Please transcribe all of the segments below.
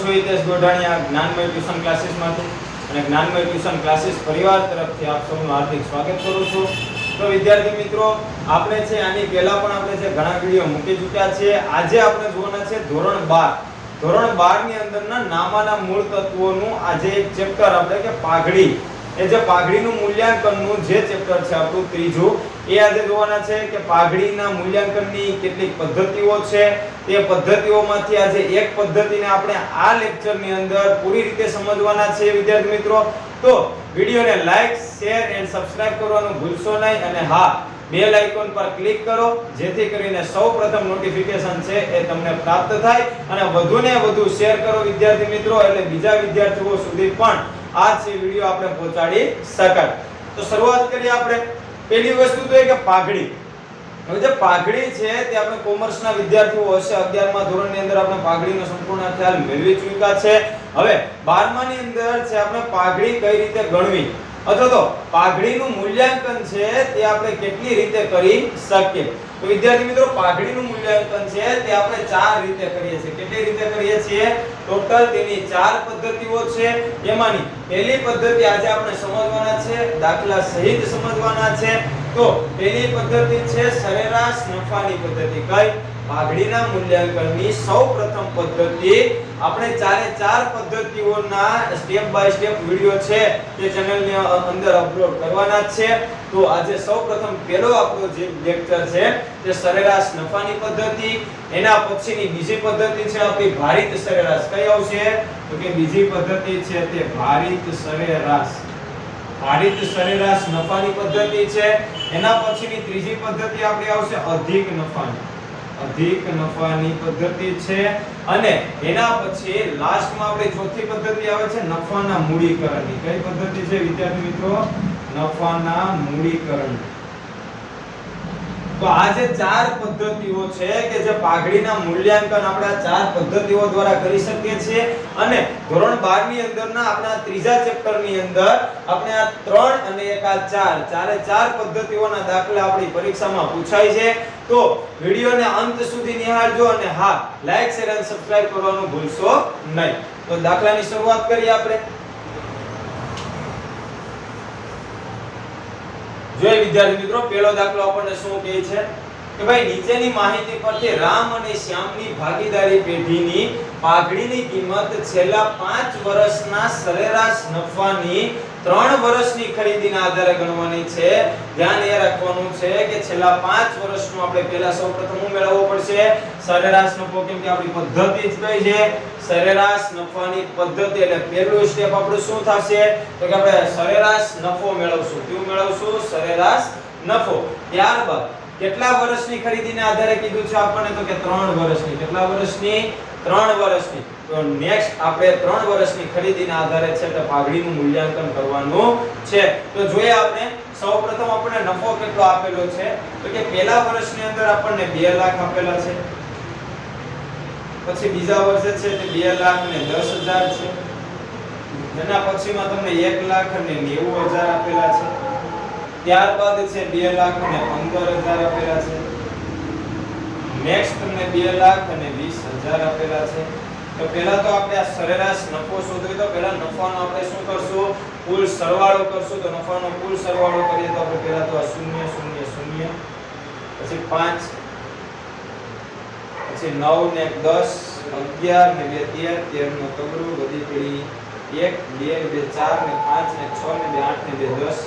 છું હિતેશ ગોઢાણીયા જ્ઞાનમય ટ્યુશન ક્લાસીસમાંથી અને જ્ઞાનમય tuition classes પરિવાર તરફથી આપ સૌનું હાર્દિક સ્વાગત કરું છું। તો વિદ્યાર્થી મિત્રો, આપણે છે આની પહેલા પણ આપણે છે ઘણા વિડિયો મૂકી ચૂક્યા છે। આજે આપણે જોવાના છે ધોરણ 12। ધોરણ 12 ની અંદરના નામાના મૂળ તત્વોનું આજે એક ચેપ્ટર આપણે કે પાઘડી, એ જે પાઘડીનું મૂલ્યાંકનનું જે ચેપ્ટર છે આપણું ત્રીજું, એ આજે જોવાના છે કે પાઘડીના મૂલ્યાંકનની કેટલીક પદ્ધતિઓ છે। તે પદ્ધતિઓમાંથી આજે એક પદ્ધતિને આપણે આ લેક્ચરની અંદર પૂરી રીતે સમજવાના છે વિદ્યાર્થી મિત્રો। તો વિડિયોને લાઈક, શેર એન્ડ સબસ્ક્રાઇબ કરવાનું ભૂલશો નહીં અને હા, બેલ આઇકોન પર ક્લિક કરો જેથી કરીને સૌપ્રથમ નોટિફિકેશન છે એ તમને પ્રાપ્ત થાય અને વધુને વધુ શેર કરો વિદ્યાર્થી મિત્રો, એટલે બીજા વિદ્યાર્થીઓ સુધી પણ આ છે વિડિયો આપણે પહોંચાડી શકાય। તો શરૂઆત કરીએ આપણે। પહેલી વસ્તુ તો એ કે પાઘડી। હવે જે પાઘડી છે તે આપણે કોમર્સના વિદ્યાર્થીઓ હશે 11મા ધોરણની અંદર આપણે પાઘડીનો સંપૂર્ણ ખ્યાલ મેળવી ચૂક્યા છે। હવે 12મા ની અંદર છે આપણે પાઘડી કઈ રીતે ગણવી અથવા તો પાઘડીનું મૂલ્યાંકન છે તે આપણે કેટલી રીતે કરી શકીએ। તો વિદ્યાર્થી મિત્રો, પાઘડીનું મૂલ્યાંકન છે તે આપણે 4 રીતે કરીએ છીએ। કેટલી રીતે કરીએ છીએ? ટોટલ તેની 4 પદ્ધતિઓ છે। એમાંની પહેલી પદ્ધતિ આજે આપણે સમજવાના છે, દાખલા સહિત સમજવાના છે। તો પહેલી પદ્ધતિ છે સરેરાશ નફાની પદ્ધતિ। કઈ? પાઘડીના મૂલ્યાંકનની સૌપ્રથમ પદ્ધતિ। આપણે 4 પદ્ધતિઓના સ્ટેપ બાય સ્ટેપ વિડિયો છે તે ચેનલની અંદર અપલોડ કરવાના છે। તો આજે સૌપ્રથમ પહેલો આપણો જે લેક્ચર છે તે સરેરાશ નફાની પદ્ધતિ। એના પછીની બીજી પદ્ધતિ છે આપણી ભારિત સરેરાશ। કઈ આવશે? તો કે બીજી પદ્ધતિ છે તે ભારિત સરેરાશ। ભારિત સરેરાશ નફાની પદ્ધતિ છે। એના પછીની ત્રીજી પદ્ધતિ આપણી આવશે અધિક નફાની। અધિક નફાની પદ્ધતિ છે અને એના પછી લાસ્ટમાં આપણી ચોથી પદ્ધતિ આવે છે નફાના મૂડીકરણની। કઈ પદ્ધતિ છે વિદ્યાર્થી મિત્રો? નફાના મૂડીકરણ। તો આ જે 4 પદ્ધતિઓ છે કે જે પાઘડીના મૂલ્યાંકન આપણે આ 4 પદ્ધતિઓ દ્વારા કરી શકીએ છીએ અને ધોરણ 12 ની અંદરના આપણા ત્રીજા ચેપ્ટરની અંદર આપણે આ 3 અને એક આ 4 પદ્ધતિઓના દાખલા આપણી પરીક્ષામાં પૂછાય છે। તો વિડિયોને અંત સુધી નિહાળજો અને હા, લાઈક, શેર અને સબસ્ક્રાઇબ કરવાનું ભૂલશો નહીં। તો દાખલાની શરૂઆત કરીએ આપણે। જોઈ વિદ્યાર્થી મિત્રો, પહેલો દાખલો આપણને શું કહે છે કે ભાઈ નીચેની માહિતી પરથી રામ અને શ્યામની ભાગીદારી પેઢીની પાઘડીની કિંમત છેલ્લા 5 વર્ષના સરેરાશ નફાની 3 વર્ષની ખરીદીના આધારે ગણવાની છે। ધ્યાન એ રાખવાનું છે કે છેલ્લા 5 વર્ષનું આપણે પહેલા સૌપ્રથમ મેળવવો પડશે સરેરાશ નફો, કેમ કે આપણી પદ્ધતિ જ કઈ છે? સરેરાશ નફાની પદ્ધતિ। એટલે પહેલું સ્ટેપ આપણું શું થશે? તો કે આપણે સરેરાશ નફો મેળવશું। શું મેળવશું? સરેરાશ નફો। ત્યારબાદ કેટલા વર્ષની ખરીદીના આધારે કીધું છે આપણને? તો કે 3 વર્ષની। કેટલા વર્ષની? 3 વર્ષની। તો નેક્સ્ટ આપણે 3 વર્ષની ખરીદીના આધારે છે તે પાઘડીનું મૂલ્યાંકન કરવાનું છે। તો જોઈએ આપણે સૌપ્રથમ આપણને નફો કેટલો આપેલો છે તો કે પહેલા વર્ષની અંદર આપણને 2 લાખ આપેલા છે, પછી બીજા વર્ષે છે તે 2,10,000 છે, એના પછીમાં તમને 1,90,000 આપેલા છે, ત્યારબાદ છે 2,15,000 આપેલા છે, નેક્સ્ટ તમને 2,20,000 આપેલા છે। તો પહેલા તો આપણે આ સરેરાશ નફો શોધવી, તો પહેલા નફાનો આપણે શું કરશું? કુલ સરવાળો કરશું। તો નફાનો કુલ સરવાળો કરીએ તો આપણે પહેલા તો આ 0 0 0, પછી 5, પછી 9 ને 10, 11 ને 2 13, 13 નો તગડું, બધી પેલી 1 2 ને 2 4 ને 5 ને 6 ને 2 8 ને 2 10,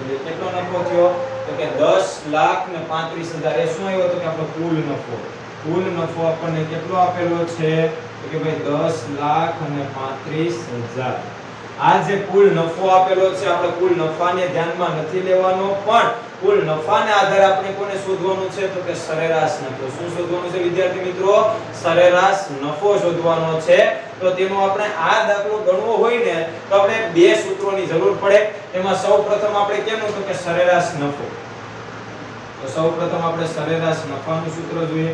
એટલે કેટલો નફો થયો? તો કે 10,35,000। એ શું આવ્યો? તો કે આપણો કુલ નફો। કુલ નફો આપણને કેટલો આપેલો છે? તો કે ભાઈ 10,35,000। આ જે કુલ નફો આપેલો છે, આપણે કુલ નફાને ધ્યાનમાં નથી લેવાનો, પણ કુલ નફાને આધારે આપણે કોને શોધવાનું છે? તો કે સરેરાશ નફો। શું શોધવાનું છે વિદ્યાર્થી મિત્રો? સરેરાશ નફો શોધવાનો છે। તો તેનો આપણે આ દાખલો ગણવો હોય ને તો આપણે 2 સૂત્રોની જરૂર પડે। એમાં સૌપ્રથમ આપણે કેનું? તો કે સરેરાશ નફો। તો સૌપ્રથમ આપણે સરેરાશ નફાનું સૂત્ર જોઈએ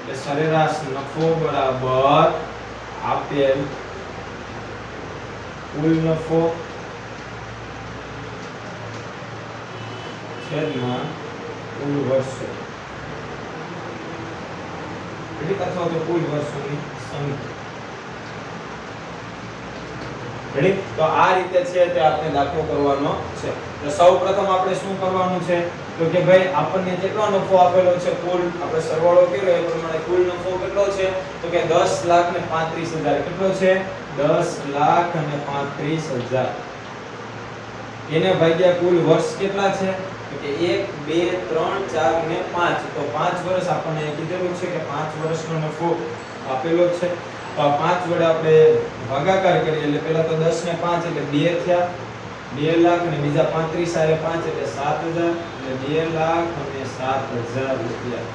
કે સરેરાશ નફો બરાબર આપેલ કુલ નફો છેદમાં કુલ વર્ષો, એટલે અથવા તો કુલ વર્ષોની સંખ્યા। રેડી? તો આ રીતે છે તે આપણે દાખલો કરવાનો છે. તો સૌપ્રથમ આપણે શું કરવાનું છે તો કે ભાઈ આપણને કેટલો નફો આપેલો છે, કુલ આપણે સરવાળો કર્યો એ પ્રમાણે કુલ નફો કેટલો છે તો કે 10,35,000 કેટલો છે 10,35,000 એને ભાગ્યા કુલ વર્ષ કેટલા છે તો કે 1 2 3 4 ને 5 તો 5 વર્ષ આપણને કીધેલું છે કે 5 વર્ષનો નફો આપેલો છે. તો 5 વડે આપણે ભાગાકાર કરીએ એટલે પહેલા તો 10 ને 5 એટલે 2 થયા 2 લાખ અને બીજા 35 આરે 5 એટલે 7,000 એટલે 2,07,000 રૂપિયા.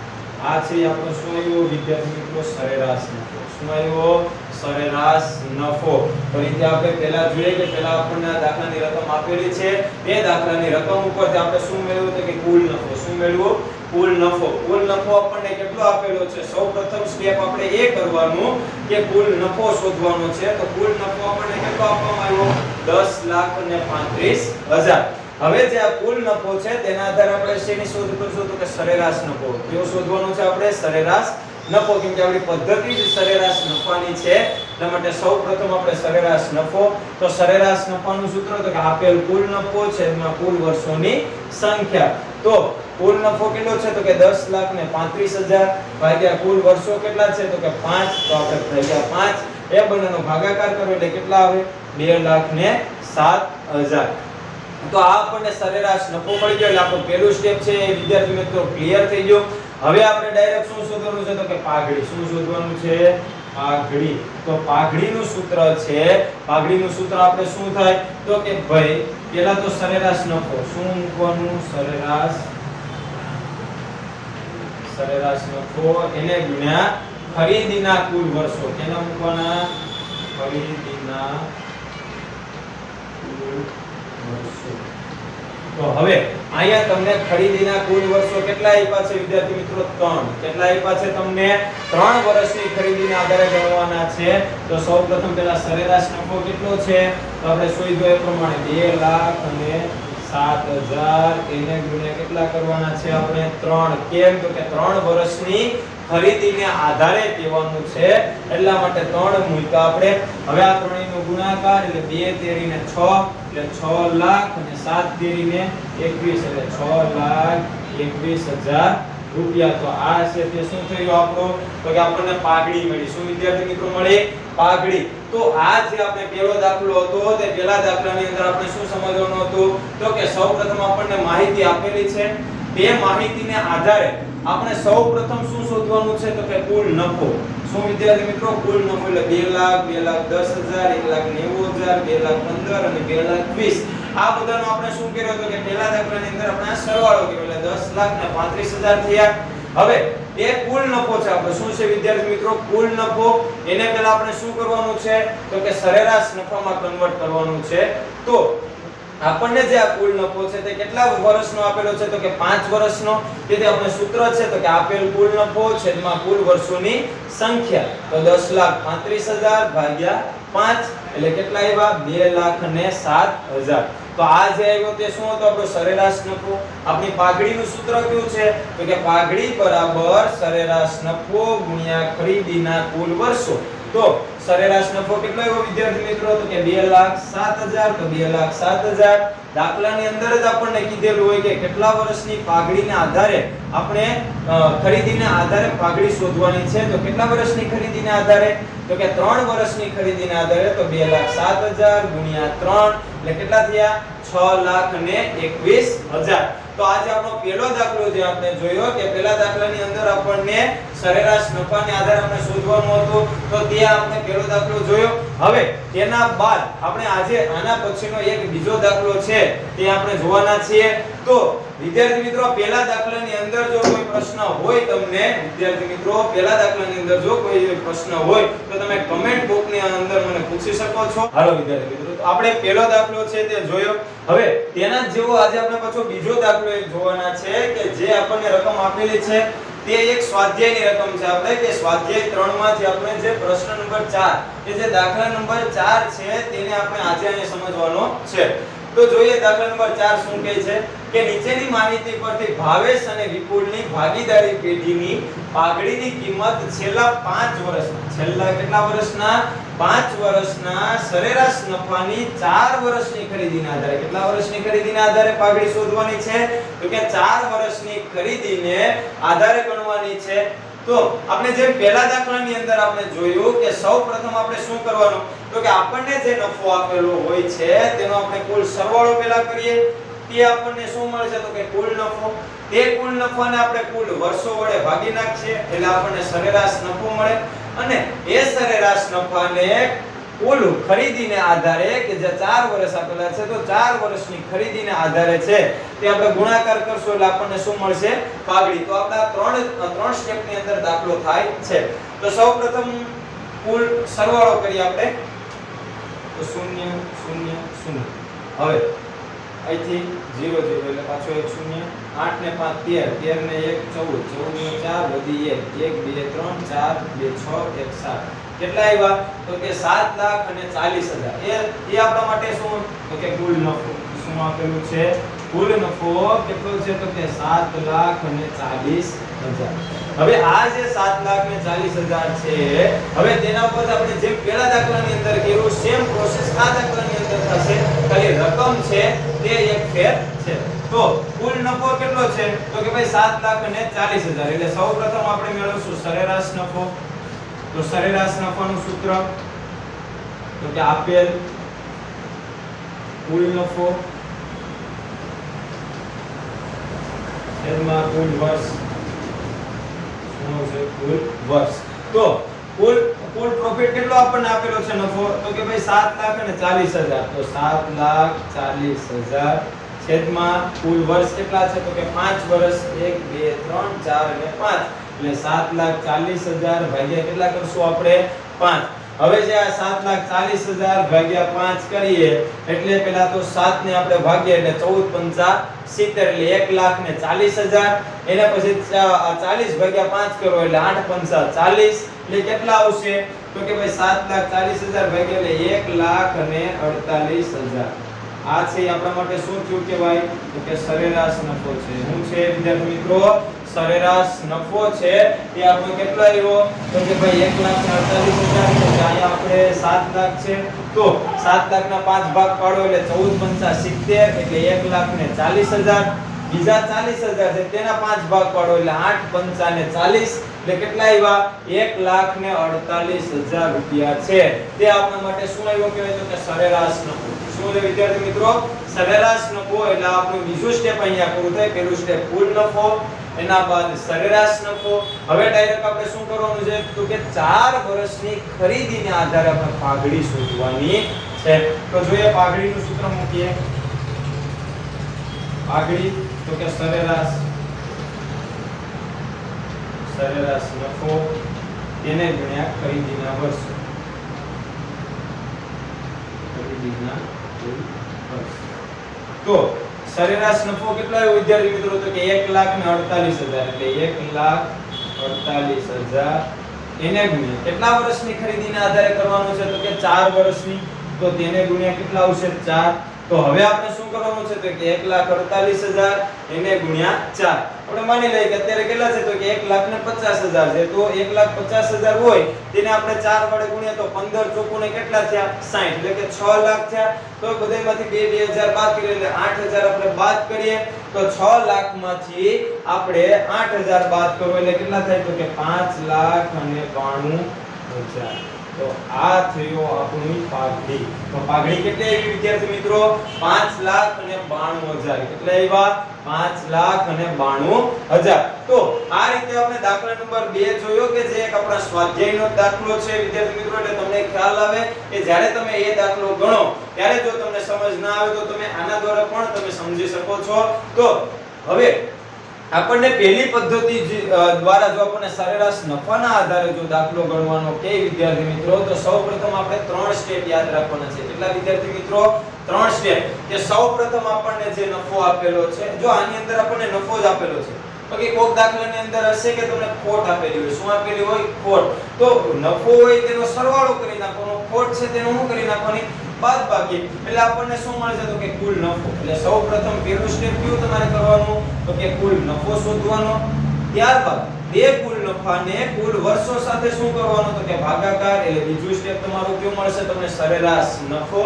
આ છે આપણો શું આવ્યો વિદ્યાર્થી મિત્રો સરેરાશ નફો. શું આવ્યો સરેરાશ નફો. તો રીતે આપણે પહેલા જોઈએ કે પહેલા આપણને આ દાખલાની રકમ આપેલી છે તે દાખલાની રકમ ઉપરથી આપણે શું મેળવ્યું તો કે કુલ નફો. શું મેળવ્યું કુલ નફો. કુલ નફો આપણને કેટલો આપેલો છે સૌપ્રથમ સ્ટેપ આપણે એ કરવાનું કે કુલ નફો શોધવાનો છે. તો કુલ નફો આપણને કેટલો આપવામાં આવ્યો 10,35,000. હવે જે આ કુલ નફો છે તેના આધારે આપણે શેની શોધ કરશું તો કે સરેરાશ નફો. કયો શોધવાનો છે આપણે સરેરાશ નફો, કેમ કે આપણી પદ્ધતિ જ સરેરાશ નફાની છે એટલા માટે સૌપ્રથમ આપણે સરેરાશ નફો. તો સરેરાશ નફાનું સૂત્ર તો કે આપેલ કુલ નફો છે એમાં કુલ વર્ષોની સંખ્યા. તો કુલ નફો કેટલો છે તો કે 10,35,000 ભાગ્યા કુલ વર્ષો કેટલા છે તો કે 5 તો આપણે ભાગ્યા 5 એ બંનેનો ભાગાકાર કરો એટલે કેટલા આવે 2,07,000. તો આ આપણને સરેરાશ નફો મળી ગયો એટલે આપણું પહેલું સ્ટેપ છે એ વિદ્યાર્થી મિત્રો ક્લિયર થઈ ગયો. હવે આપણે ડાયરેક્ટ શું શોધવાનું છે તો કે પાઘડી. શું શોધવાનું છે પાઘડી. તો પાઘડીનું સૂત્ર છે પાઘડીનું સૂત્ર આપણે શું થાય તો કે ભાઈ પહેલા તો સરેરાશ નફો શું મૂકવાનું સરેરાશ નફો એને ગુણ્યા ખરીદીના કુલ વર્ષો. કેના મૂકવાના ખરીદીના કુલ વર્ષો. તો હવે અહીંયા તમને ખરીદીના કુલ વર્ષો કેટલા આપ્યા છે વિદ્યાર્થી મિત્રો 3. કેટલા આપ્યા છે તમને 3 વર્ષની ખરીદીના આધારે ગણવાના છે. તો સૌપ્રથમ પહેલા સરેરાશ નફો કેટલો છે તો આપણે શોધ્યો એ પ્રમાણે 2,07,000 એને ગુણ્યા કેટલા કરવાના છે આપણે 3. કેમ તો કે 3 વર્ષની ખરીદીને આધારે કહેવાનું છે એટલા માટે 3 મૂક્યા આપણે. હવે આ ત્રણેયનો ગુણાકાર એટલે 2 તેરીને 6 એટલે 6 લાખ અને 7 તેરીને 21 એટલે 6,21,000 રૂપિયા. તો આ છે તે શું થયું આપણો તો કે આપણને પાઘડી મળી. શું વિદ્યાર્થી મિત્રો મળી પાઘડી. તો આ જે આપણે પહેલો દાખલો હતો તે પહેલા દાખલાની અંદર આપણે શું સમજવાનું હતું તો કે સૌપ્રથમ આપણને માહિતી આપેલી છે તે માહિતીને આધારે આપણે સૌપ્રથમ શું શોધવાનું છે તો કે કુલ નફો. શું વિદ્યાર્થી મિત્રો કુલ નફો એટલે 2 લાખ 2,10,000 1,90,000 2,15,000 અને 2,20,000. આ બધાનો આપણે શું કર્યો તો કે પહેલા દાખલાની અંદર આપણે સરવાળો કર્યો એટલે 10,35,000 થયા. હવે એ કુલ નફો છે આપણે શું છે વિદ્યાર્થી મિત્રો કુલ નફો એને પહેલા આપણે શું કરવાનું છે તો કે સરેરાશ નફામાં કન્વર્ટ કરવાનું છે. તો આપણને જે આ કુલ નફો છે તે કેટલા વર્ષનો આપેલો છે તો કે 5 વર્ષનો. તેથી આપણે સૂત્ર છે તો કે આપેલ કુલ નફો છેદમાં કુલ વર્ષોની સંખ્યા. તો 10,35,000 ભાગ્યા 5 એટલે કેટલા આવ્યા 2,07,000. તો આ જે આવ્યો તે શું હતો આપણો સરેરાશ નફો. આપણી પાઘડીનું સૂત્ર કયું છે તો કે પાઘડી બરાબર સરેરાશ નફો ગુણ્યા ખરીદીના કુલ વર્ષો. તો સરેરાશ નફો કેટલો આવ્યો વિદ્યાર્થી મિત્રો તો કે 2,07,000. તો 2,07,000 દાખલાની અંદર જ આપણને કીધેલું હોય કે કેટલા વર્ષની પાઘડીના આધારે આપણે ખરીદીના આધારે પાઘડી શોધવાની છે. તો કેટલા વર્ષની ખરીદીના આધારે તો કે 3 વર્ષની ખરીદીના આધારે. તો 2,07,000 ગુણ્યા 3 એટલે કેટલા થયા 6,21,000. તો આજે આપણો પહેલો દાખલો જે આપણે જોયો કે પહેલા દાખલાની અંદર આપણને સરેરાશ નફાને આધારે આપણે શોધવાનું હતું તો ત્યાં આપણે પહેલો દાખલો જોયો. હવે તેના બાદ આપણે આજે આના પછીનો એક બીજો દાખલો છે તે આપણે જોવાના છીએ. તો વિદ્યાર્થી મિત્રો પહેલા દાખલાની અંદર જો કોઈ પ્રશ્ન હોય તમને વિદ્યાર્થી મિત્રો પહેલા દાખલાની અંદર જો કોઈ પ્રશ્ન હોય તો તમે કમેન્ટ બોક્સની અંદર મને પૂછી શકો છો. હાલો વિદ્યાર્થી મિત્રો તો આપણે પહેલો દાખલો છે તે જોયો. હવે તેના જેવો આજે આપણે પાછો બીજો દાખલો એક જોવાના છે કે જે આપણને રકમ આપેલી છે તે એક સ્વાધ્યાયની રકમ છે. આપણે કે સ્વાધ્યાય 3 માંથી આપણે જે પ્રશ્ન નંબર 4 કે જે દાખલા નંબર 4 છે તેને આપણે આજે અહીંયા સમજવાનો છે. તો જોઈએ દાખલા નંબર 4 શું કહે છે કે નીચેની માહિતી પરથી ભાવેશ અને વિપુલની ભાગીદારી પેઢીની પાઘડીની કિંમત છેલ્લા 5 વર્ષના છેલ્લા કેટલા વર્ષના 5 વર્ષના સરેરાશ નફાની 4 વર્ષની ખરીદીના આધારે કેટલા વર્ષની ખરીદીના આધારે પાઘડી શોધવાની છે તો કે 4 વર્ષની ખરીદીને આધારે ગણવાની છે તો આપણે જે પહેલા દાખલાની અંદર આપણે જોયું કે સૌપ્રથમ આપણે શું કરવાનું તો કે આપણને જે નફો આપેલો હોય છે તેનો આપણે કુલ સરવાળો પહેલા કરીએ તે આપણને શું મળે છે તો કે કુલ નફો તે કુલ નફાને આપણે કુલ વર્ષો વડે ભાગી નાખીએ એટલે આપણને સરેરાશ નફો મળે અને એ સરેરાશ નફાને કુલ ખરીદીને આધારે કે જે 4 વર્ષ આપેલા છે તો 4 વર્ષની ખરીદીને આધારે છે તે આપણે ગુણાકાર કરશું એટલે આપણને શું મળશે પાઘડી તો આપણા ત્રણ સ્ટેપની અંદર દાખલો થાય છે તો સૌપ્રથમ કુલ સરવાળો કરીએ આપણે તો 0 0 0 હવે અહીંથી 0 0 એટલે પાછો એક 0 8 ને 5 13 13 ને 1 14 14 ને 4 વધી 1 1 2 3 4 2 6 1 7 કેટલા આવ્યા તો કે 7,40,000 એ આપણા માટે શું તો કે કુલ નફો શું આપેલું છે કુલ નફો કેટલો છે તો કે 7,40,000 હવે આ જે 7,40,000 છે હવે તેના ઉપર આપણે જે પહેલા દાખલાની અંદર કર્યું સેમ પ્રોસેસ આ દાખલાની અંદર થશે ખાલી રકમ છે તે એક ફેર છે તો કુલ નફો કેટલો છે તો કે ભાઈ 7,40,000 એટલે સૌપ્રથમ આપણે મેળવશું સરેરાશ નફો તો સરેરાશ નફાનું સૂત્ર તો કે આપેલ કુલ નફો છેદમાં કુલ વર્ષ શું છે કુલ વર્ષ તો કુલ પ્રોફિટ કેટલો આપણને આપેલો છે નફો તો કે ભાઈ 7,40,000 તો 7,40,000 છેદમાં કુલ વર્ષ કેટલા છે તો કે 5 વર્ષ 1 2 3 4 અને 5 એટલે 7,40,000 ભાગ્યા કેટલા કરશું આપણે 5 હવે જે આ 7,40,000 ભાગ્યા 5 કરીએ એટલે પહેલા તો 7 ને આપણે ભાગીએ એટલે 14 5 70 એટલે 1,40,000 એના પછી 40 ભાગ્યા 5 કરો એટલે 8 5 40 એટલે કેટલા આવશે તો કે ભાઈ 7,40,000 ભાગ્યા એટલે 1,48,000 આ છે આપણા માટે શું થયું કે ભાઈ તો કે સરેરાશ નફો છે શું છે વિદ્યાર્થી મિત્રો સરેરાશ નફો છે એ આપણો કેટલો આવ્યો તો કે ભાઈ 1,48,000 તો અહીંયા આપણે 7 લાખ છે તો 7 લાખના 5 ભાગ પાડો એટલે 14 5 70 એટલે 1,40,000 બીજા 40,000 છે તેના 5 ભાગ પાડો એટલે 8 5 ને 40 એટલે કેટલા આવ્યા 1,48,000 રૂપિયા છે તે આપણા માટે શું આવ્યો કહેવાય તો કે સરેરાશ નફો શું છે વિદ્યાર્થી મિત્રો સરેરાશ નફો એટલે આપણું બીજું સ્ટેપ અહીંયા પૂરું થાય પહેલું સ્ટેપ કુલ નફો એના બાદ સરેરાશ નફો હવે ડાયરેક્ટ આપણે શું કરવાનું છે તો કે 4 વર્ષની ખરીદીને આધારે આપણે પાઘડી શોધવાની છે તો જોઈએ પાઘડીનું સૂત્ર મૂકીએ પાઘડી તો કે સરેરાશ નફો તેને ગુણ્યા ખરીદીના વર્ષ ખરીદીના કુલ વર્ષ તો સરેરાશ નફો કેટલો આવ્યો વિદ્યાર્થી મિત્રો તો કે 1,48,000 એટલે 1,48,000 એને ગુણ્યા કેટલા વર્ષની ખરીદીના આધારે કરવાનું છે તો કે 4 વર્ષની તો તેને ગુણ્યા કેટલા આવશે 4 તો હવે આપણે શું કરવાનું છે તો કે 1,48,000 એને ગુણ્યા 4 આપણે માની લઈએ કે અત્યારે કેટલા છે તો કે 1,50,000 છે તો 1,50,000 હોય તેને આપણે 4 વડે ગુણ્યા તો 15 ચોકુને કેટલા થયા 60 એટલે કે 6 લાખ થયા તો બધાયમાંથી 2,000 બાદ કરીએ એટલે 8,000 આપણે બાદ કરીએ તો 6 લાખમાંથી આપણે 8,000 બાદ કરો એટલે કેટલા થાય તો કે 5,92,000 તો આ થયો આપણી પાઘડી તો પાઘડી કેટલી આવી વિદ્યાર્થી મિત્રો 5,92,000 કેટલા આવ્યા 5,92,000 તો આ રીતે આપણે દાખલા નંબર 2 જોયો કે જે એક આપણા સ્વાધ્યાયનો દાખલો છે વિદ્યાર્થી મિત્રો એટલે તમને ખ્યાલ આવે કે જ્યારે તમે એ દાખલો ગણો ત્યારે જો તમને સમજ ના આવે તો તમે આના દ્વારા પણ તમે સમજી શકો છો તો હવે આપણને પહેલી પદ્ધતિ દ્વારા જો આપણને સરેરાશ નફાના આધારે જો દાખલો ગણવાનો કે વિદ્યાર્થી મિત્રો તો સૌપ્રથમ આપણે 3 સ્ટેપ યાદ રાખવાના છે કેટલા વિદ્યાર્થી મિત્રો 3 સ્ટેપ કે સૌપ્રથમ આપણને જે નફો આપેલો છે જો આની અંદર આપણને નફો જ આપેલો છે તો કે કોક દાખલાની અંદર હશે કે તમને ખોટ આપેલી હોય શું આપેલી હોય ખોટ તો નફો હોય તેનો સરવાળો કરી નાખવાનો ખોટ છે તેનો શું કરી નાખવાની બાદબાકી એટલે આપણને શું મળે છે તો કે કુલ નફો. એટલે સૌપ્રથમ પહેલું સ્ટેપ કયું તમારે કરવાનું તો કે કુલ નફો શોધવાનો. ત્યારબાદ બે કુલ નફાને કુલ વર્ષો સાથે શું કરવાનું તો કે ભાગાકાર. એટલે બીજું સ્ટેપ તમારું કયું મળશે તમને સરેરાશ નફો.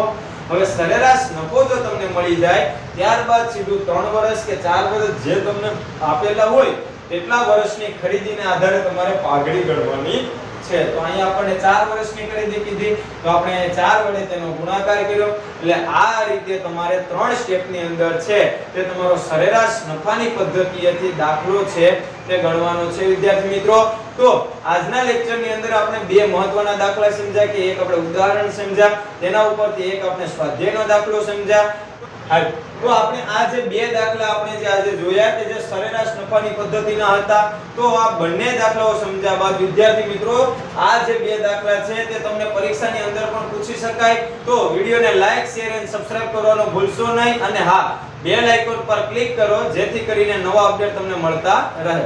હવે સરેરાશ નફો જો તમને મળી જાય ત્યારબાદ સીધું 3 વર્ષ કે 4 વર્ષ જે તમને આપેલા હોય એટલા વર્ષની ખરીદીને આધારે તમારે પાઘડી ગણવાની છે. તો અહીંયા આપણને 4 વર્ષની ખરીદી કીધી તો આપણે 4 વડે તેનો ગુણાકાર કર્યો. એટલે આ રીતે તમારે 3 સ્ટેપની અંદર છે તે તમારો સરેરાશ નફાની પદ્ધતિએથી દાખલો છે તે ગણવાનો છે વિદ્યાર્થી મિત્રો. તો આજના લેક્ચરની અંદર આપણે બે મહત્વના દાખલા સમજ્યા કે એક આપણે ઉદાહરણ સમજ્યા, તેના ઉપરથી એક આપણે સ્વાધ્યાયનો દાખલો સમજ્યા. તો આપણે આ જે બે દાખલા આપણે જે આજે જોયા કે જે સરેરાશ નફાની પદ્ધતિના હતા, તો આ બંને દાખલાઓ સમજ્યા બાદ વિદ્યાર્થી મિત્રો આ જે બે દાખલા છે તે તમને પરીક્ષાની અંદર પણ પૂછી શકાય. તો વિડિયોને લાઈક, શેર અને સબસ્ક્રાઇબ કરવાનું ભૂલશો નહીં અને હા બેલ આઇકોન પર ક્લિક કરો જેથી કરીને નવા અપડેટ તમને મળતા રહે.